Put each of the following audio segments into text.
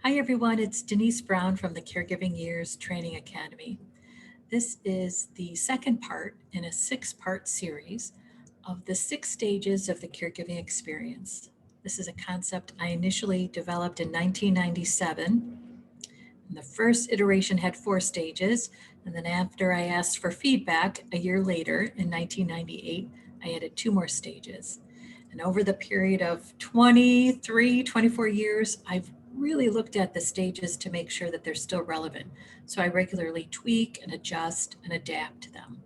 Hi everyone, it's Denise Brown from the Caregiving Years Training Academy. This is the second part in a six-part series of the 6 stages of the caregiving experience. This is a concept I initially developed in 1997. And the first iteration had 4 stages, and then after I asked for feedback a year later in 1998, I added 2 more stages. And over the period of 23, 24 years, I've really looked at the stages to make sure that they're still relevant. So I regularly tweak and adjust and adapt to them.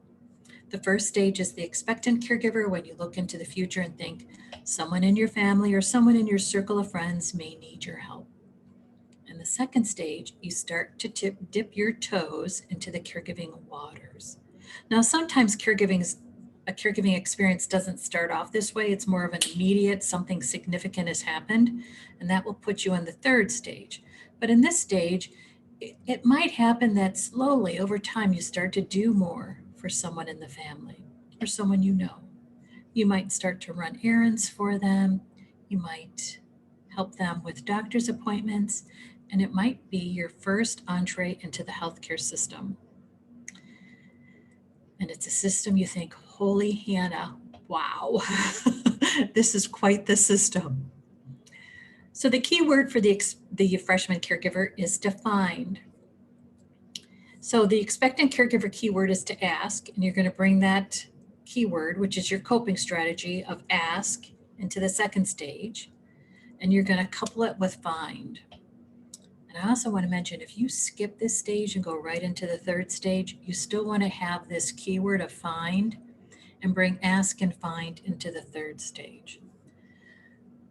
The first stage is the expectant caregiver, when you look into the future and think someone in your family or someone in your circle of friends may need your help. In the second stage, you start to dip your toes into the caregiving waters. Now, sometimes a caregiving experience doesn't start off this way. It's more of an immediate, something significant has happened, and that will put you in the third stage. But in this stage, it might happen that slowly over time you start to do more for someone in the family or someone you know. You might start to run errands for them. You might help them with doctor's appointments, and it might be your first entree into the healthcare system. And it's a system you think, holy Hannah, wow, this is quite the system. So the key word for the freshman caregiver is defined. So the expectant caregiver keyword is to ask, and you're going to bring that keyword, which is your coping strategy of ask, into the second stage, and you're going to couple it with find. And I also want to mention, if you skip this stage and go right into the third stage, you still want to have this keyword of find and bring ask and find into the third stage.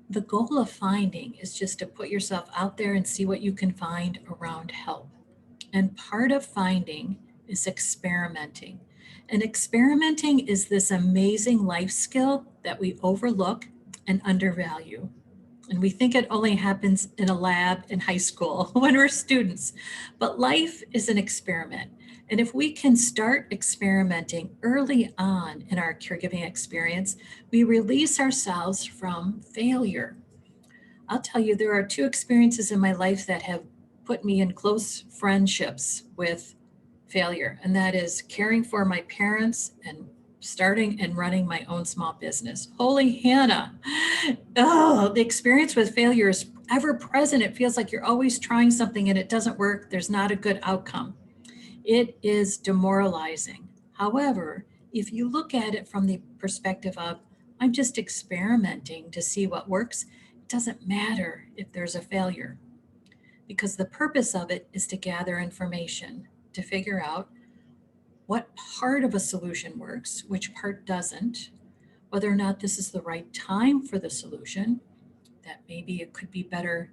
The goal of finding is just to put yourself out there and see what you can find around help. And part of finding is experimenting. And experimenting is this amazing life skill that we overlook and undervalue. And we think it only happens in a lab in high school when we're students. But life is an experiment. And if we can start experimenting early on in our caregiving experience, we release ourselves from failure. I'll tell you, there are 2 experiences in my life that have put me in close friendships with failure, and that is caring for my parents and starting and running my own small business. Holy Hannah. Oh, the experience with failure is ever present. It feels like you're always trying something and it doesn't work. There's not a good outcome. It is demoralizing. However, if you look at it from the perspective of, I'm just experimenting to see what works, it doesn't matter if there's a failure, because the purpose of it is to gather information, to figure out what part of a solution works, which part doesn't, whether or not this is the right time for the solution, that maybe it could be better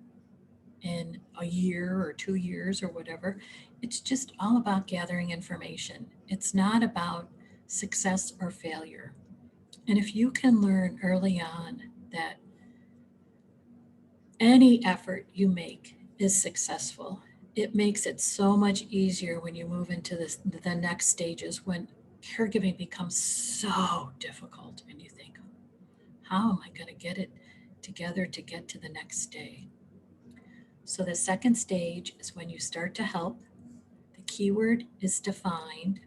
in a year or 2 years or whatever. It's just all about gathering information. It's not about success or failure. And if you can learn early on that any effort you make is successful, it makes it so much easier when you move into the next stages, when caregiving becomes so difficult and you think, how am I going to get it together to get to the next day? So the second stage is when you start to help. The keyword is defined,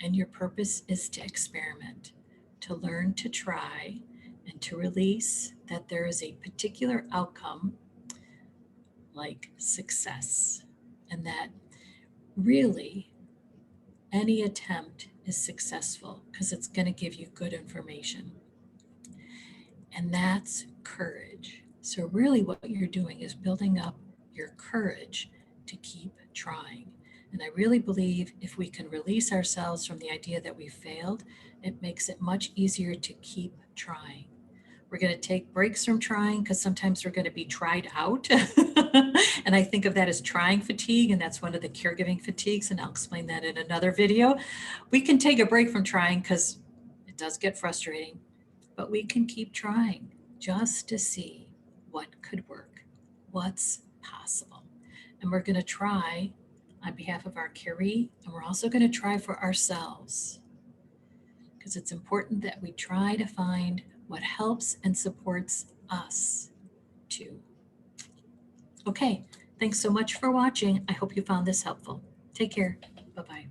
and your purpose is to experiment, to learn, to try, and to release that there is a particular outcome like success, and that really any attempt is successful because it's going to give you good information. And that's courage. So, really, what you're doing is building up your courage to keep trying. And I really believe if we can release ourselves from the idea that we failed, it makes it much easier to keep trying. We're going to take breaks from trying because sometimes we're going to be tried out. And I think of that as trying fatigue, and that's one of the caregiving fatigues, and I'll explain that in another video. We can take a break from trying because it does get frustrating, but we can keep trying just to see what could work, what's possible. And we're going to try on behalf of our caree, and we're also going to try for ourselves, because it's important that we try to find what helps and supports us too. Okay, Thanks so much for watching. I hope you found this helpful. Take care. Bye-bye.